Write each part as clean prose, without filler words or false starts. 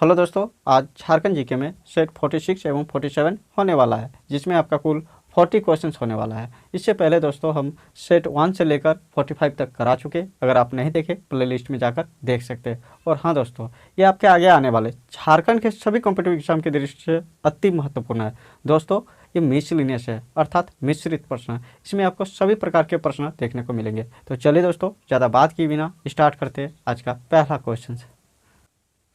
Hello दोस्तों, आज Jharkhand GK में सेट 46 एवं 47 होने वाला है, जिसमें आपका कुल 40 क्वेश्चंस होने वाला है। इससे पहले दोस्तों हम सेट 1 से लेकर 45 तक करा चुके। अगर आप नहीं देखे प्लेलिस्ट में जाकर देख सकते हैं। और हाँ दोस्तों, ये आपके आगे आने वाले झारखंड के सभी कॉम्पिटिटिव एग्जाम की दृष्टि से अति महत्वपूर्ण है। दोस्तों, ये मिसलिनियस है, अर्थात मिश्रित प्रश्न। इसमें आपको सभी प्रकार के प्रश्न देखने को मिलेंगे। तो चलिए दोस्तों, ज़्यादा बात किए बिना स्टार्ट करते हैं आज का पहला क्वेश्चन।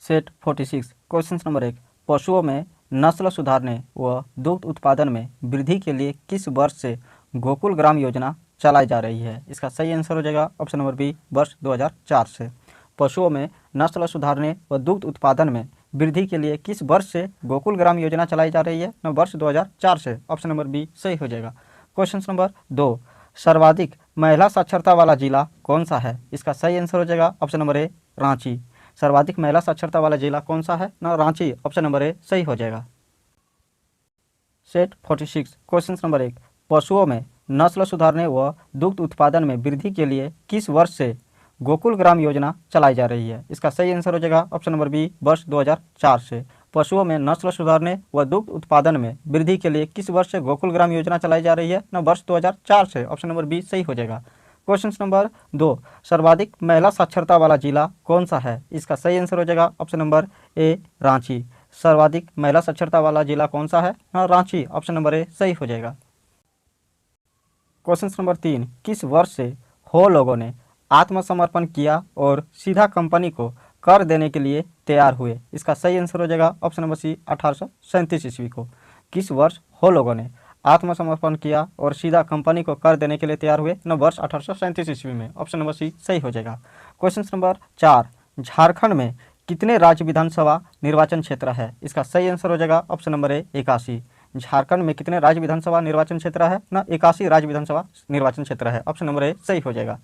Set 46 question number 1। पशुओं में नस्ल सुधारने व दुग्ध उत्पादन में वृद्धि के लिए किस वर्ष से गोकुल ग्राम योजना चलाई जा रही है? इसका सही आंसर हो जाएगा ऑप्शन नंबर बी, वर्ष 2004 से। पशुओं में नस्ल सुधारने व दुग्ध उत्पादन में वृद्धि के लिए किस वर्ष से गोकुल ग्राम योजना चलाई जा रही है? वर्ष 2004 से। ऑप्शन नंबर बी सही हो जाएगा। Question number 2। सर्वाधिक महिला साक्षरता वाला जिला कौन सा है? इसका सही आंसर हो जाएगा ऑप्शन नंबर ए, रांची। सर्वाधिक महिला साक्षरता वाला जिला कौन सा है? रांची। ऑप्शन नंबर ए सही हो जाएगा। Set 46 question number 1। पशुओं में नस्ल सुधारने व दुग्ध उत्पादन में वृद्धि के लिए किस वर्ष से गोकुल ग्राम योजना चलाई जा रही है? इसका सही आंसर हो जाएगा ऑप्शन नंबर बी, वर्ष 2004 से। पशुओं में नस्ल सुधारने व दुग्ध उत्पादन में वृद्धि के लिए किस वर्ष से गोकुल ग्राम योजना चलाई जा रही है? वर्ष 2004 से। ऑप्शन नंबर बी सही हो जाएगा। Question number 2। सर्वाधिक महिला साक्षरता वाला जिला कौन सा है? इसका सही आंसर हो जाएगा ऑप्शन नंबर ए, रांची। सर्वाधिक महिला साक्षरता वाला जिला कौन सा है? रांची। ऑप्शन नंबर ए सही हो जाएगा। Question number 3। किस वर्ष से हो लोगों ने आत्मसमर्पण किया और सीधा कंपनी को कर देने के लिए तैयार हुए? इसका सही आंसर हो जाएगा ऑप्शन नंबर सी, 1837 ईस्वी को। किस वर्ष हो लोगों ने आत्मसमर्पण किया और सीधा कंपनी को कर देने के लिए तैयार हुए? वर्ष 1837 ईस्वी में। ऑप्शन नंबर सी सही हो जाएगा। Question number 4। झारखंड में कितने राज्य विधानसभा निर्वाचन क्षेत्र है? इसका सही आंसर हो जाएगा ऑप्शन नंबर ए, 81। झारखंड में कितने राज्य विधानसभा निर्वाचन क्षेत्र है? 81 राज्य विधानसभा निर्वाचन क्षेत्र है। ऑप्शन नंबर ए सही हो जाएगा।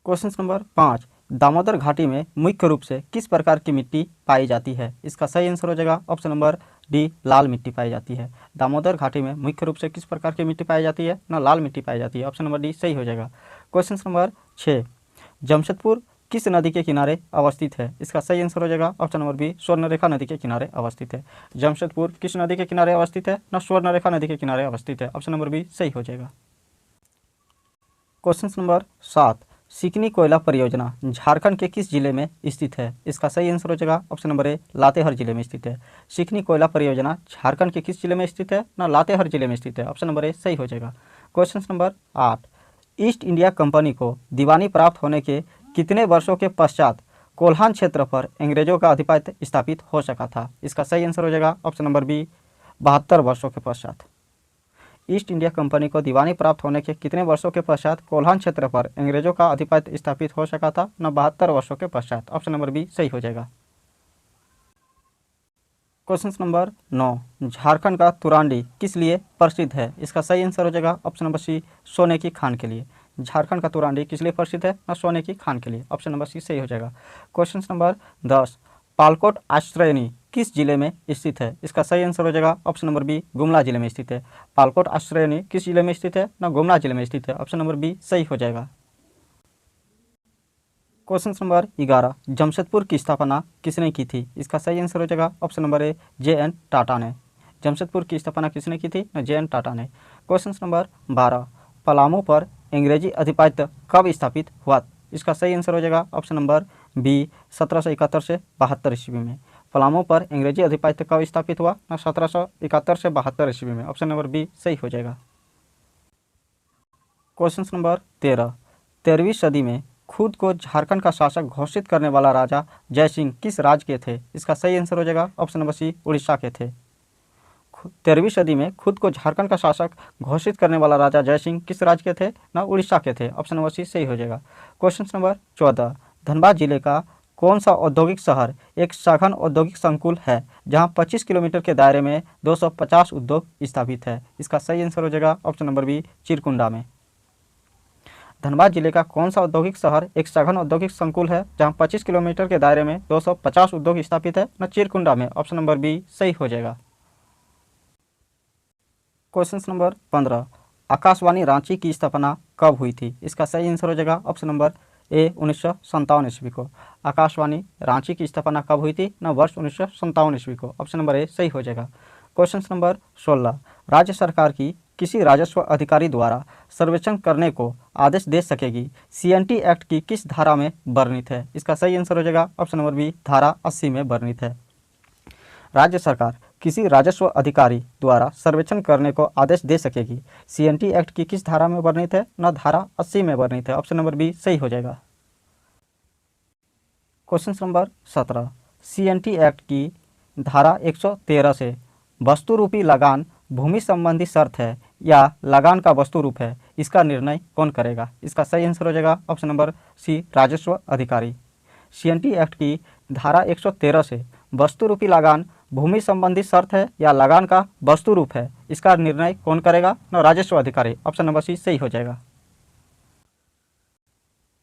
Question number 5। दामोदर घाटी में मुख्य रूप से किस प्रकार की मिट्टी पाई जाती है? इसका सही आंसर हो जाएगा ऑप्शन नंबर डी, लाल मिट्टी पाई जाती है। दामोदर घाटी में मुख्य रूप से किस प्रकार की मिट्टी पाई जाती है? लाल मिट्टी पाई जाती है। ऑप्शन नंबर डी सही हो जाएगा। Question number 6। जमशेदपुर किस नदी के किनारे अवस्थित है? इसका सही आंसर हो जाएगा ऑप्शन नंबर बी, स्वर्णरेखा नदी के किनारे अवस्थित है। जमशेदपुर किस नदी के किनारे अवस्थित है? स्वर्णरेखा नदी के किनारे अवस्थित है। ऑप्शन नंबर बी सही हो जाएगा। Question number 7। सिकनी कोयला परियोजना झारखंड के किस जिले में स्थित है? इसका सही आंसर हो जाएगा ऑप्शन नंबर ए, लातेहार जिले में स्थित है। सिकनी कोयला परियोजना झारखंड के किस जिले में स्थित है? लातेहार जिले में स्थित है। ऑप्शन नंबर ए सही हो जाएगा। Question number 8। East India company को दीवानी प्राप्त होने के कितने वर्षों के पश्चात कोल्हान क्षेत्र पर अंग्रेजों का आधिपत्य स्थापित हो सका था? इसका सही आंसर हो जाएगा ऑप्शन नंबर बी, 72 वर्षों के पश्चात। ईस्ट इंडिया कंपनी को दीवानी प्राप्त होने के कितने वर्षों के पश्चात कोल्हान क्षेत्र पर अंग्रेजों का आधिपत्य स्थापित हो सका था? 72 वर्षों के पश्चात। ऑप्शन नंबर बी सही हो जाएगा। Question number 9। झारखंड का तुरांडी किस लिए प्रसिद्ध है? इसका सही आंसर हो जाएगा ऑप्शन नंबर सी, सोने की खान के लिए। झारखंड का तुरांडी किस लिए प्रसिद्ध है? सोने की खान के लिए। ऑप्शन नंबर सी सही हो जाएगा। Question number 10। पालकोट आश्रयनी किस जिले में स्थित है? इसका सही आंसर हो जाएगा ऑप्शन नंबर बी, गुमला जिले में स्थित है। पालकोट आश्रयनी किस जिले में स्थित है? गुमला जिले में स्थित है। ऑप्शन नंबर बी सही हो जाएगा। Question number 11। जमशेदपुर की स्थापना किसने की थी? इसका सही आंसर हो जाएगा ऑप्शन नंबर ए, जे.एन. टाटा ने। जमशेदपुर की स्थापना किसने की थी? जे.एन. टाटा ने। Question number 12। पलामू पर अंग्रेजी आधिपत्य कब स्थापित हुआ? इसका सही आंसर हो जाएगा ऑप्शन नंबर बी, 1771 से 72 ईस्वी में। पलामू पर अंग्रेजी आधिपत्य कब स्थापित हुआ? 1771 से 72 ईस्वी में। ऑप्शन नंबर बी सही हो जाएगा। Question number 13। 13वीं सदी में खुद को झारखंड का शासक घोषित करने वाला राजा जयसिंह किस राज्य के थे? इसका सही आंसर हो जाएगा ऑप्शन नंबर सी, उड़ीसा के थे। 13वीं सदी में खुद को झारखंड का शासक घोषित करने वाला राजा जयसिंह किस राज्य के थे? उड़ीसा के थे। ऑप्शन नंबर सी सही हो जाएगा। Question number 14। धनबाद जिले का कौन सा औद्योगिक शहर एक सघन औद्योगिक संकुल है जहां 25 किलोमीटर के दायरे में 250 उद्योग स्थापित है? इसका सही आंसर हो जाएगा ऑप्शन नंबर बी, चिरकुंडा में। धनबाद जिले का कौन सा औद्योगिक शहर एक सघन औद्योगिक संकुल है जहां 25 किलोमीटर के दायरे में 250 उद्योग स्थापित है? चिरकुंडा में। ऑप्शन नंबर बी सही हो जाएगा। Question number 15। आकाशवाणी रांची की स्थापना कब हुई थी? इसका सही आंसर हो जाएगा ऑप्शन नंबर ए 1957 ईस्वी को। आकाशवाणी रांची की स्थापना कब हुई थी? न वर्ष 1957 ईस्वी को। ऑप्शन नंबर ए सही हो जाएगा। क्वेश्चन नंबर 16, राज्य सरकार की किसी राजस्व अधिकारी द्वारा सर्वेक्षण करने को आदेश दे सकेगी सीएनटी एक्ट की किस धारा में वर्णित है? इसका सही आंसर हो जाएगा ऑप्शन नंबर बी, धारा 80 में वर्णित है। राज्य सरकार किसी राजस्व अधिकारी द्वारा सर्वेक्षण करने को आदेश दे सकेगी सीएनटी एक्ट की किस धारा में वर्णित है? न धारा 80 में वर्णित है। ऑप्शन नंबर बी सही हो जाएगा। क्वेश्चन नंबर 17, सीएनटी एक्ट की धारा 113 से वस्तु रूपी लगान भूमि संबंधी शर्त है या लगान का वस्तु रूप है, इसका निर्णय कौन करेगा? इसका सही आंसर हो जाएगा ऑप्शन नंबर सी, राजस्व अधिकारी। सीएनटी एक्ट की धारा 113 से वस्तु रूपी लगान भूमि संबंधी शर्त है या लगान का वस्तु रूप है, इसका निर्णय कौन करेगा? न राजस्व अधिकारी। ऑप्शन नंबर सी सही हो जाएगा।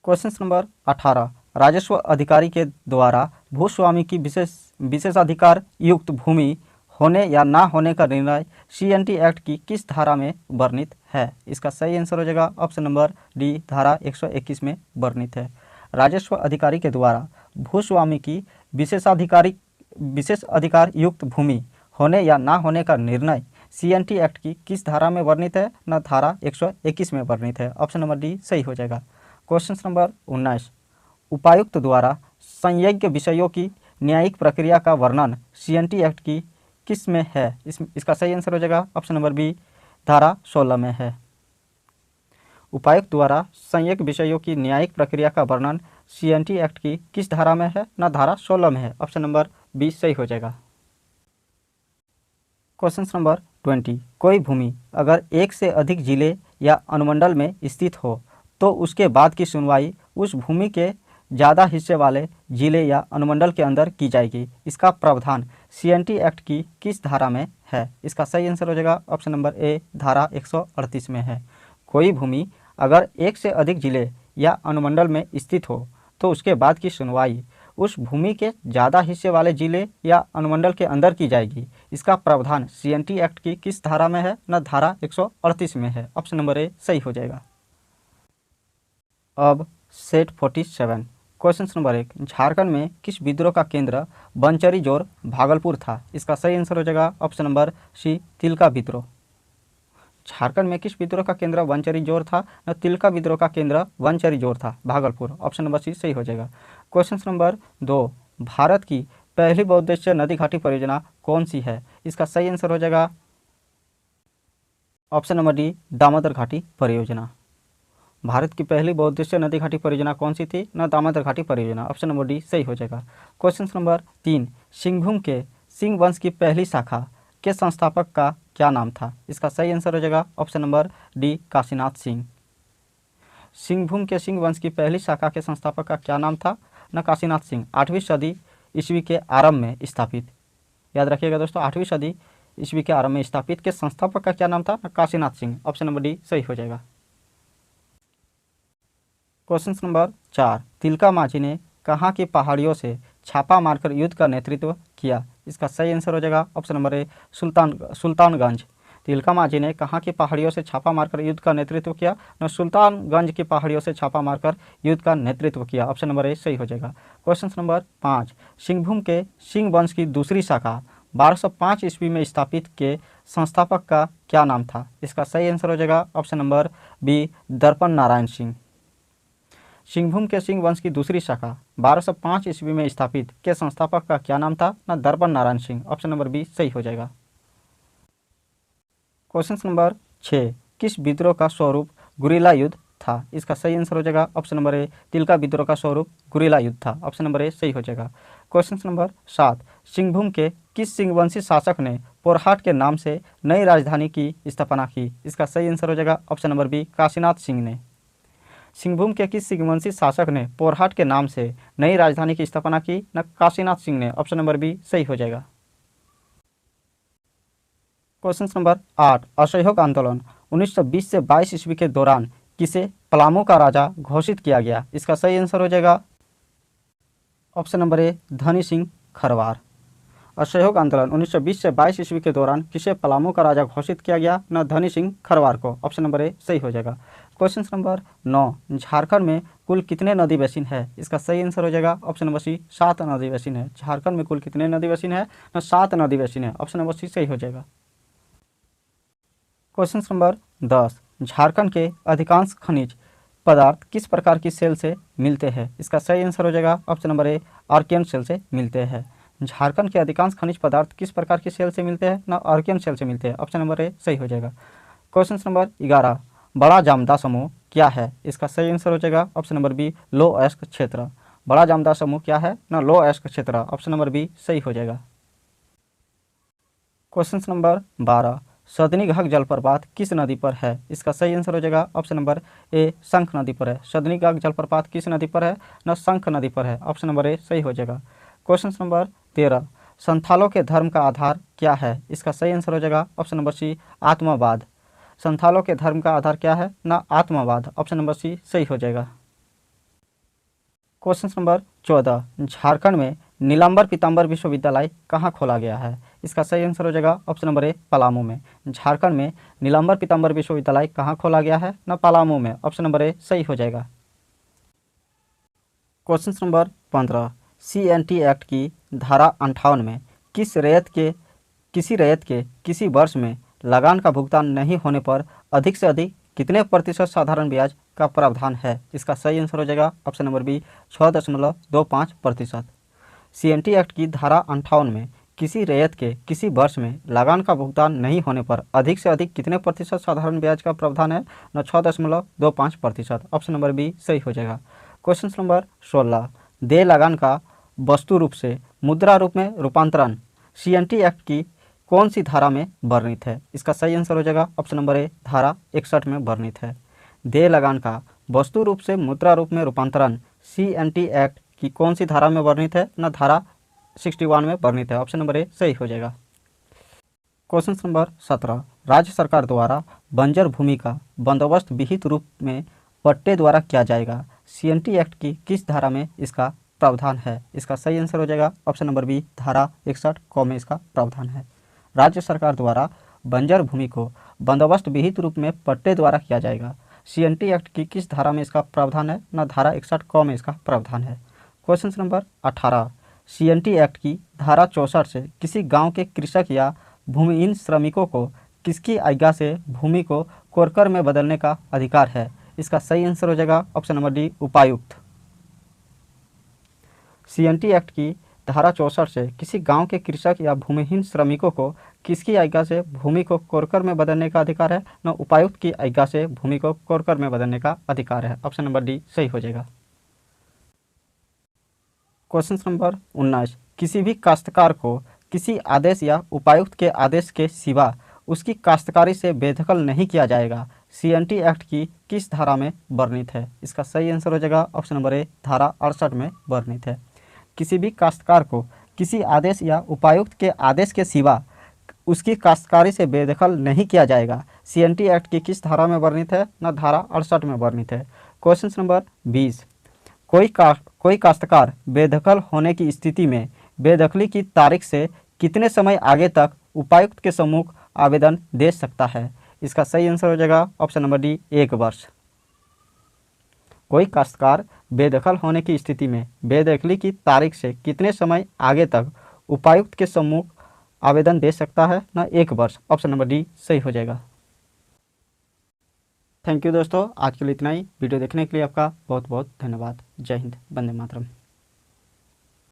क्वेश्चन नंबर 18, राजस्व अधिकारी के द्वारा भूस्वामी की विशेषाधिकार युक्त भूमि होने या ना होने का निर्णय सीएनटी एक्ट की किस धारा में वर्णित है? इसका सही आंसर हो जाएगा ऑप्शन नंबर डी, धारा 121 में वर्णित है। राजस्व अधिकारी के द्वारा भूस्वामी की विशेष अधिकार युक्त भूमि होने या ना होने का निर्णय सीएनटी एक्ट की किस धारा में वर्णित है? न धारा 121 में वर्णित है। ऑप्शन नंबर डी सही हो जाएगा। क्वेश्चन नंबर 19, उपायुक्त द्वारा संयज्ञ विषयों की न्यायिक प्रक्रिया का वर्णन सीएनटी एक्ट की किस में है? इसका सही आंसर हो जाएगा ऑप्शन नंबर बी, धारा 16 में है। उपायुक्त द्वारा संयज्ञ विषयों की न्यायिक प्रक्रिया का वर्णन सीएनटी एक्ट की किस धारा में है? न धारा 16 में है। ऑप्शन नंबर बी सही हो जाएगा। क्वेश्चन नंबर 20, कोई भूमि अगर एक से अधिक जिले या अनुमंडल में स्थित हो तो उसके बाद की सुनवाई उस भूमि के ज़्यादा हिस्से वाले जिले या अनुमंडल के अंदर की जाएगी। इसका प्रावधान सीएनटी एक्ट की किस धारा में है? इसका सही आंसर हो जाएगा ऑप्शन नंबर ए, धारा 138 में है। कोई भूमि अगर एक से अधिक जिले या अनुमंडल में स्थित हो तो उसके बाद की सुनवाई उस भूमि के ज़्यादा हिस्से वाले जिले या अनुमंडल के अंदर की जाएगी। इसका प्रावधान सीएनटी एक्ट की किस धारा में है? न धारा 138 में है। ऑप्शन नंबर ए सही हो जाएगा। अब सेट 47, क्वेश्चन नंबर 1, झारखंड में किस विद्रोह का केंद्र बनचरी जोर भागलपुर था? इसका सही आंसर हो जाएगा ऑप्शन नंबर सी, तिलका विद्रोह। झारखंड में किस विद्रोह का केंद्र वनचरी जोर था? न तिलका विद्रोह का केंद्र वनचरी जोर था, भागलपुर। ऑप्शन नंबर सी सही हो जाएगा। क्वेश्चन नंबर 2, भारत की पहली बहुउद्देशीय नदी घाटी परियोजना कौन सी है? इसका सही आंसर हो जाएगा ऑप्शन नंबर डी, दामोदर घाटी परियोजना। भारत की पहली बहुउद्देशीय नदी घाटी परियोजना कौन सी थी? न दामोदर घाटी परियोजना। ऑप्शन नंबर डी सही हो जाएगा। क्वेश्चन नंबर 3, सिंहभूम के सिंह वंश की पहली शाखा के संस्थापक का क्या नाम था? इसका सही आंसर हो जाएगा option number D, Kashinath Singh. Singhbhum के सिंह वंश की पहली शाखा के संस्थापक का क्या नाम था? न काशीनाथ सिंह। 8वीं सदी ईस्वी के आरंभ में स्थापित, याद रखिएगा दोस्तों, 8वीं सदी ईस्वी के आरंभ में स्थापित के संस्थापक का क्या नाम था? न Kashinath Singh. Option number D सही हो जाएगा। क्वेश्चन नंबर 4, तिलका मांझी ने कहाँ की पहाड़ियों से छापा मारकर युद्ध का नेतृत्व किया? इसका सही आंसर हो जाएगा ऑप्शन नंबर ए, सुल्तानगंज। तिलका मांझी ने कहाँ की पहाड़ियों से छापा मारकर युद्ध का नेतृत्व किया? न सुल्तानगंज की पहाड़ियों से छापा मारकर युद्ध का नेतृत्व किया। ऑप्शन नंबर ए सही हो जाएगा। क्वेश्चन नंबर 5, सिंहभूम के सिंह वंश की दूसरी शाखा 1205 ईस्वी में स्थापित के संस्थापक का क्या नाम था? इसका सही आंसर हो जाएगा ऑप्शन नंबर बी, दर्पण नारायण सिंह। सिंहभूम के सिंह वंश की दूसरी शाखा 1205 ईस्वी में स्थापित के संस्थापक का क्या नाम था? न Darpan Narayan Singh. Option number B सही हो जाएगा। क्वेश्चन नंबर 6, किस विद्रोह का स्वरूप गुरिल्ला युद्ध था? इसका सही आंसर हो जाएगा ऑप्शन नंबर ए, तिलका विद्रोह का स्वरूप गुरिल्ला युद्ध था। ऑप्शन नंबर ए सही हो जाएगा। क्वेश्चन नंबर 7, सिंहभूम के किस सिंहवंशी शासक ने पोरहाट के नाम से नई राजधानी की स्थापना की? इसका सही आंसर हो जाएगा option number B, Kashinath Singh ने। सिंहभूम के किस सिंहवंशी शासक ने पोरहाट के नाम से नई राजधानी की स्थापना की? न काशीनाथ सिंह ने। ऑप्शन नंबर बी सही हो जाएगा। क्वेश्चन नंबर 8, असहयोग आंदोलन 1920 से 22 ईस्वी के दौरान किसे पलामू का राजा घोषित किया गया? इसका सही आंसर हो जाएगा ऑप्शन नंबर ए, धनी सिंह खरवार। असहयोग आंदोलन 1920 से 22 ईस्वी के दौरान किसे पलामू का राजा घोषित किया गया? न धनी सिंह खरवार को। ऑप्शन नंबर ए सही हो जाएगा। क्वेश्चन नंबर 9, झारखंड में कुल कितने नदी बेसिन है? इसका सही आंसर हो जाएगा ऑप्शन नंबर सी 7 नदी बेसिन है। झारखंड में कुल कितने नदी बेसिन है? न 7 नदी बेसिन है। ऑप्शन नंबर सी सही हो जाएगा। क्वेश्चन नंबर 10, झारखंड के अधिकांश खनिज पदार्थ किस प्रकार की सेल से मिलते हैं? इसका सही आंसर हो जाएगा ऑप्शन नंबर ए आर्कियन सेल से मिलते हैं। झारखंड के अधिकांश खनिज पदार्थ किस प्रकार की सेल से मिलते हैं? ना आर्कियन सेल से मिलते हैं। ऑप्शन नंबर ए सही हो जाएगा। क्वेश्चन नंबर 11, बड़ा जामदा समूह क्या है? इसका सही आंसर हो जाएगा ऑप्शन नंबर बी लो अयस्क क्षेत्र। बड़ा जामदा समूह क्या है? ना लो अयस्क क्षेत्र। ऑप्शन नंबर बी सही हो जाएगा। क्वेश्चन नंबर 12, सदनी घाघ जलप्रपात किस नदी पर है? इसका सही आंसर हो जाएगा ऑप्शन नंबर ए शंख नदी पर है। सदनी घाघ जलप्रपात किस नदी पर है? न शंख नदी पर है। ऑप्शन नंबर ए सही हो जाएगा। क्वेश्चन नंबर 13, संथालों के धर्म का आधार क्या है? इसका सही आंसर हो जाएगा ऑप्शन नंबर सी आत्मवाद। संथालों के धर्म का आधार क्या है? ना आत्मवाद। ऑप्शन नंबर सी सही हो जाएगा। क्वेश्चन नंबर 14, झारखंड में नीलांबर पीताम्बर विश्वविद्यालय कहाँ खोला गया है? इसका सही आंसर हो जाएगा ऑप्शन नंबर ए पलामू में। झारखंड में नीलांबर पीताम्बर विश्वविद्यालय कहाँ खोला गया है? न पलामू में। ऑप्शन नंबर ए सही हो जाएगा। क्वेश्चन नंबर 15, CNT एक्ट की धारा 58 में किसी रैयत के किसी वर्ष में लगान का भुगतान नहीं होने पर अधिक से अधिक कितने प्रतिशत साधारण ब्याज का प्रावधान है? इसका सही आंसर हो जाएगा option number B 6.25%। CNT act की धारा 58 में किसी रैयत के किसी वर्ष में लगान का भुगतान नहीं होने पर अधिक से अधिक कितने प्रतिशत साधारण ब्याज का प्रावधान है? न 6.25%। ऑप्शन नंबर बी सही हो जाएगा। क्वेश्चन नंबर 16, देय लगान का वस्तु रूप से मुद्रा रूप में रूपांतरण CNT एक्ट की कौन सी धारा में वर्णित है? इसका सही आंसर हो जाएगा ऑप्शन नंबर ए धारा 61 में वर्णित है। देय लगान का वस्तु रूप से मुद्रा रूप में रूपांतरण CNT एक्ट की कौन सी धारा में वर्णित है? न धारा 61 में वर्णित है। ऑप्शन नंबर ए सही हो जाएगा। क्वेश्चन नंबर 17, राज्य सरकार द्वारा बंजर भूमि का बंदोबस्त विहित रूप में पट्टे द्वारा किया जाएगा। CNT एक्ट की किस धारा में इसका प्रावधान है? इसका सही आंसर हो जाएगा ऑप्शन नंबर बी धारा 61 क में इसका प्रावधान है। राज्य सरकार द्वारा बंजर भूमि को बंदोबस्त विहित रूप में पट्टे द्वारा किया जाएगा। CNT एक्ट की किस धारा में इसका प्रावधान है? न धारा 61 क में इसका प्रावधान है। क्वेश्चन नंबर 18, CNT एक्ट की धारा 64 से किसी गांव के कृषक या भूमिहीन श्रमिकों को किसकी आज्ञा से भूमि को कोरकर में बदलने का अधिकार है? इसका सही आंसर हो जाएगा ऑप्शन नंबर डी उपायुक्त। CNT एक्ट की धारा 64 से किसी गांव के कृषक या भूमिहीन श्रमिकों को किसकी आज्ञा से भूमि को कोरकर में बदलने का अधिकार है? न उपायुक्त की आज्ञा से भूमि को कोरकर में बदलने का अधिकार है। ऑप्शन नंबर डी सही हो जाएगा। क्वेश्चन नंबर 19, किसी भी काश्तकार को किसी आदेश या उपायुक्त के आदेश के सिवा उसकी काश्तकारी से बेदखल नहीं किया जाएगा। CNT एक्ट की किस धारा में वर्णित है? इसका सही आंसर हो जाएगा ऑप्शन नंबर ए धारा 68 में वर्णित है। किसी भी काश्तकार को किसी आदेश या उपायुक्त के आदेश के सिवा उसकी काश्तकारी से बेदखल नहीं किया जाएगा। CNT एक्ट की किस धारा में वर्णित है? न धारा 68 में वर्णित है। क्वेश्चन नंबर 20, कोई काश्तकार बेदखल होने की स्थिति में बेदखली की तारीख से कितने समय आगे तक उपायुक्त के सम्मुख आवेदन दे सकता है? इसका सही आंसर हो जाएगा ऑप्शन नंबर डी 1 वर्ष। कोई काश्तकार बेदखल होने की स्थिति में बेदखली की तारीख से कितने समय आगे तक उपायुक्त के सम्मुख आवेदन दे सकता है? न 1 वर्ष। ऑप्शन नंबर डी सही हो जाएगा। थैंक यू दोस्तों, आज के लिए इतना ही। वीडियो देखने के लिए आपका बहुत बहुत धन्यवाद। जय हिंद, वंदे मातरम।